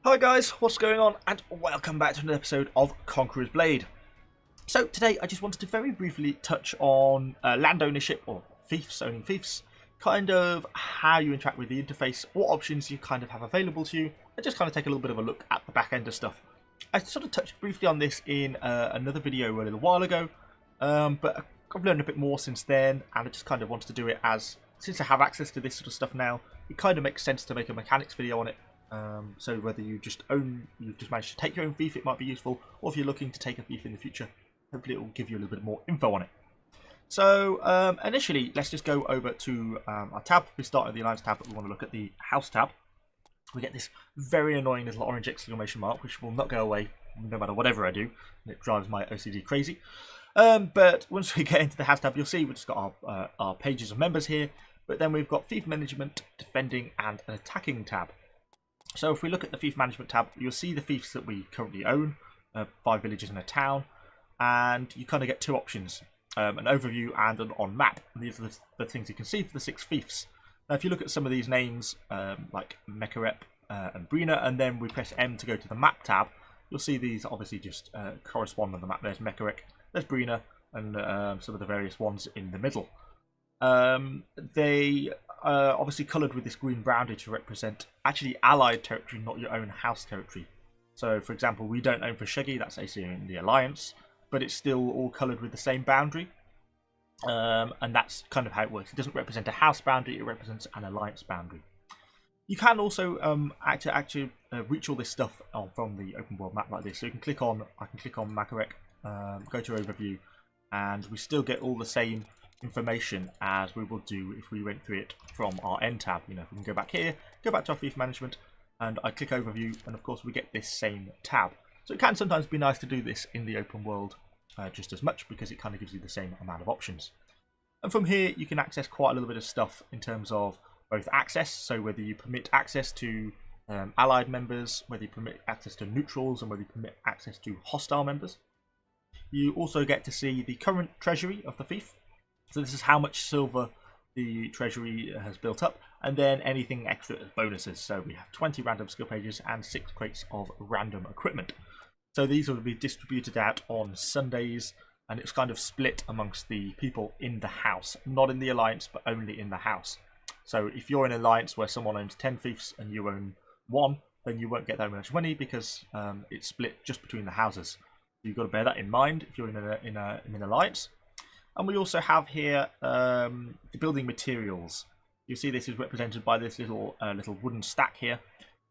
Hi guys, what's going on? And welcome back to another episode of Conqueror's Blade. So today I just wanted to very briefly touch on land ownership, or fiefs, owning fiefs, kind of how you interact with the interface, what options you kind of have available to you, and just kind of take a little bit of a look at the back end of stuff. I sort of touched briefly on this in another video a little while ago, but I've learned a bit more since then, and I just kind of wanted to do it as, since I have access to this sort of stuff now, it kind of makes sense to make a mechanics video on it. So whether you've just managed to take your own fief, it might be useful, or if you're looking to take a fief in the future, hopefully it will give you a little bit more info on it. So initially, let's just go over to our tab. We start at the Alliance tab, but we want to look at the House tab. We get this very annoying little orange exclamation mark, which will not go away no matter whatever I do, and it drives my OCD crazy. But once we get into the House tab, you'll see we've just got our pages of members here, but then we've got fief management, defending, and an attacking tab. So if we look at the fief management tab, you'll see the fiefs that we currently own, 5 villages and a town, and you kind of get two options, an overview and an on map. And these are the things you can see for the 6 fiefs. Now if you look at some of these names, like Mekarep and Brina, and then we press M to go to the map tab, you'll see these obviously just correspond on the map. There's Mekarep, there's Brina, and some of the various ones in the middle. They are obviously coloured with this green boundary to represent actually allied territory, not your own house territory. So, for example, we don't own Fashegi, that's actually in the Alliance, but it's still all coloured with the same boundary. And that's kind of how it works. It doesn't represent a house boundary, it represents an Alliance boundary. You can also actually reach all this stuff from the open world map like this. So you can click on, I can click on Mekarep, go to overview, and we still get all the same information as we will do if we went through it from our end tab. You know, if we can go back here, go back to our fief management, and I click overview, and of course we get this same tab. So it can sometimes be nice to do this in the open world just as much, because it kind of gives you the same amount of options. And from here you can access quite a little bit of stuff in terms of both access, so whether you permit access to allied members, whether you permit access to neutrals, and whether you permit access to hostile members. You also get to see the current treasury of the fief. So this is how much silver the treasury has built up, and then anything extra as bonuses. So we have 20 random skill pages and 6 crates of random equipment. So these will be distributed out on Sundays, and it's kind of split amongst the people in the house, not in the Alliance, but only in the house. So if you're in an Alliance where someone owns 10 fiefs and you own 1, then you won't get that much money, because it's split just between the houses. You've got to bear that in mind if you're in an Alliance. And we also have here the building materials. You see this is represented by this little wooden stack here.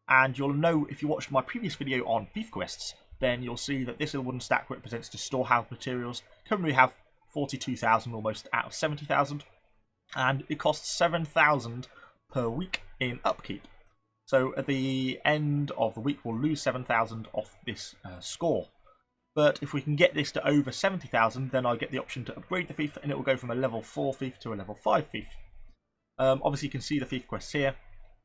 And you'll know, if you watched my previous video on fief quests, then you'll see that this little wooden stack represents the storehouse materials. Currently we have 42,000 almost out of 70,000. And it costs 7,000 per week in upkeep. So at the end of the week we'll lose 7,000 off this score. But if we can get this to over 70,000, then I'll get the option to upgrade the fief, and it will go from a level 4 fief to a level 5 fief. Obviously, you can see the fief quests here.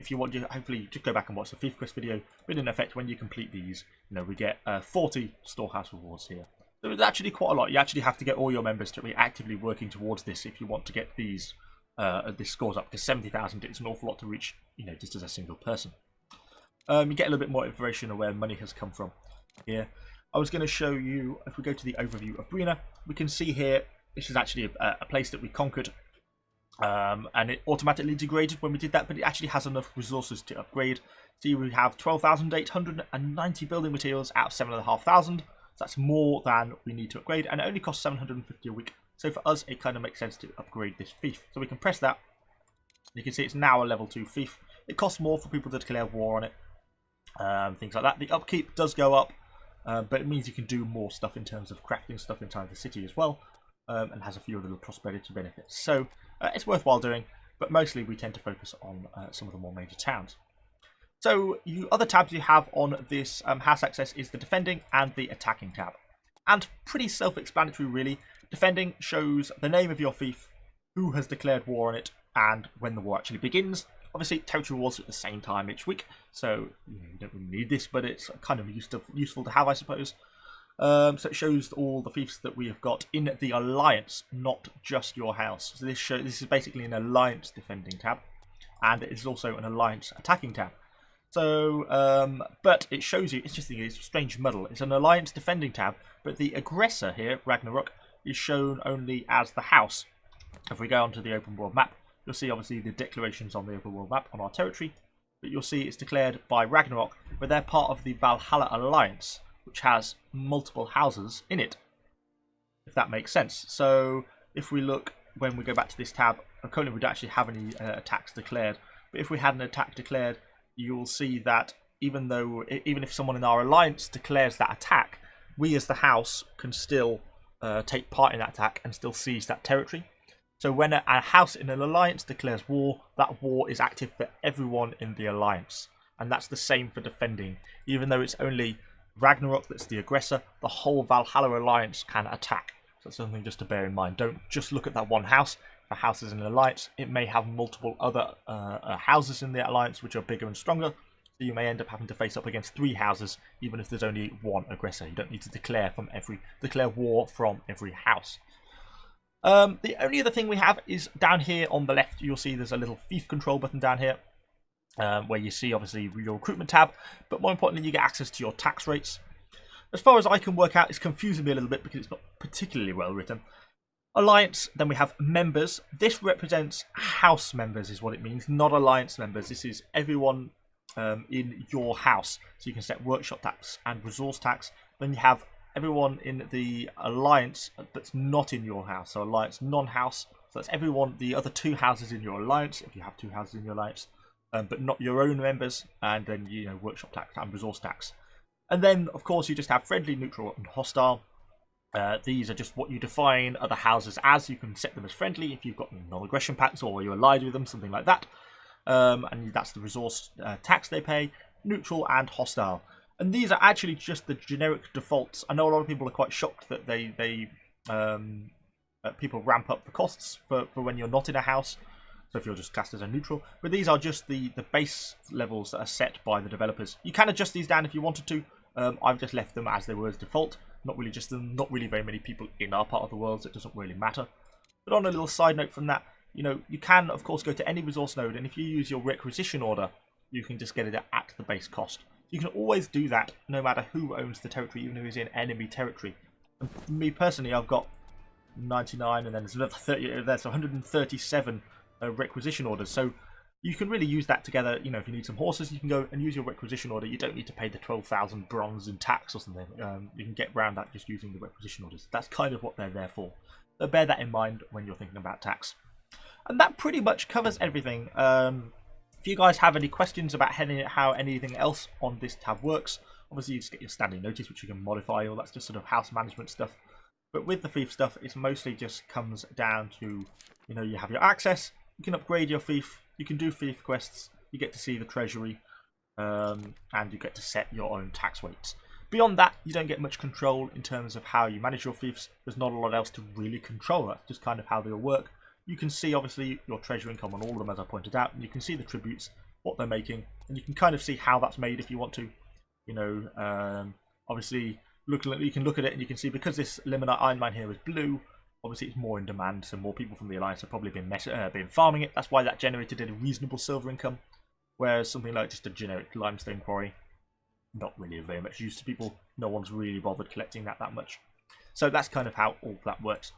If you want to, hopefully, just go back and watch the fief quest video. But in effect, when you complete these, we get 40 storehouse rewards here. So it's actually quite a lot. You actually have to get all your members to be actively working towards this if you want to get these this scores up to 70,000. It's an awful lot to reach, just as a single person. You get a little bit more information on where money has come from here. I was going to show you, if we go to the overview of Brina, we can see here, this is actually a place that we conquered, and it automatically degraded when we did that, but it actually has enough resources to upgrade. See, we have 12,890 building materials out of 7,500, so that's more than we need to upgrade, and it only costs 750 a week. So for us, it kind of makes sense to upgrade this fief. So we can press that. You can see it's now a level 2 fief. It costs more for people to declare war on it, things like that. The upkeep does go up. But it means you can do more stuff in terms of crafting stuff inside the city as well, and has a few other prosperity benefits. So it's worthwhile doing, but mostly we tend to focus on some of the more major towns. So other tabs you have on this house access is the defending and the attacking tab. And pretty self-explanatory really. Defending shows the name of your fief, who has declared war on it, and when the war actually begins. Obviously, territory wars at the same time each week, so you don't really need this, but it's kind of useful to have, I suppose. So it shows all the fiefs that we have got in the Alliance, not just your house. So this is basically an Alliance defending tab, and it is also an Alliance attacking tab. So, but it shows you, interestingly, it's a strange muddle. It's an alliance defending tab, but the aggressor here, Ragnarok, is shown only as the house. If we go onto the open world map, you'll see obviously the declarations on the open world map on our territory, but you'll see it's declared by Ragnarok, but they're part of the Valhalla Alliance, which has multiple houses in it, if that makes sense. So if we look, when we go back to this tab, currently we don't actually have any attacks declared, but if we had an attack declared, you'll see that even if someone in our alliance declares that attack, we as the house can still take part in that attack and still seize that territory. So when a house in an alliance declares war, that war is active for everyone in the alliance. And that's the same for defending. Even though it's only Ragnarok that's the aggressor, the whole Valhalla alliance can attack. So that's something just to bear in mind. Don't just look at that one house. If a house is in an alliance, it may have multiple other houses in the alliance which are bigger and stronger. So you may end up having to face up against 3 houses, even if there's only one aggressor. You don't need to declare war from every house. The only other thing we have is down here on the left. You'll see there's a little fief control button down here, where you see obviously your recruitment tab, but more importantly you get access to your tax rates. As far as I can work out, it's confusing me a little bit because it's not particularly well written. Alliance, then we have members. This represents house members is what it means, not alliance members. This is everyone in your house. So you can set workshop tax and resource tax. Then you have everyone in the alliance that's not in your house. So alliance non-house. So that's everyone, the other 2 houses in your alliance, if you have 2 houses in your alliance, but not your own members. And then, you know, workshop tax and resource tax. And then, of course, you just have friendly, neutral, and hostile. These are just what you define other houses as. You can set them as friendly if you've got non-aggression pacts or you're allied with them, something like that. And that's the resource tax they pay, neutral and hostile. And these are actually just the generic defaults. I know a lot of people are quite shocked that people ramp up the costs for when you're not in a house. So if you're just classed as a neutral. But these are just the base levels that are set by the developers. You can adjust these down if you wanted to. I've just left them as they were as default. Not really very many people in our part of the world, so it doesn't really matter. But on a little side note from that, you know, you can of course go to any resource node, and if you use your requisition order, you can just get it at the base cost. You can always do that no matter who owns the territory, even if it's in enemy territory. And for me personally, I've got 99 and then there's another 30, there's 137 requisition orders. So you can really use that together. You know, if you need some horses, you can go and use your requisition order. You don't need to pay the 12,000 bronze in tax or something. You can get around that just using the requisition orders. That's kind of what they're there for. So bear that in mind when you're thinking about tax. And that pretty much covers everything. If you guys have any questions about how anything else on this tab works, obviously you just get your standing notice, which you can modify, or that's just sort of house management stuff. But with the fief stuff, it mostly just comes down to, you know, you have your access, you can upgrade your fief, you can do fief quests, you get to see the treasury, and you get to set your own tax rates. Beyond that, you don't get much control in terms of how you manage your fiefs. There's not a lot else to really control. That's just kind of how they'll work. You can see, obviously, your treasure income on all of them, as I pointed out, and you can see the tributes, what they're making, and you can kind of see how that's made if you want to. You know, obviously, you can look at it and you can see, because this Limonite Iron Mine here is blue, obviously it's more in demand, so more people from the Alliance have probably been farming it. That's why that generated a reasonable silver income, whereas something like just a generic limestone quarry, not really very much use to people. No one's really bothered collecting that much. So that's kind of how all that works.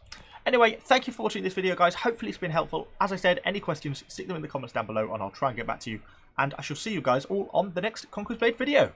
Anyway, thank you for watching this video, guys. Hopefully it's been helpful. As I said, any questions, stick them in the comments down below and I'll try and get back to you. And I shall see you guys all on the next Conqueror's Blade video.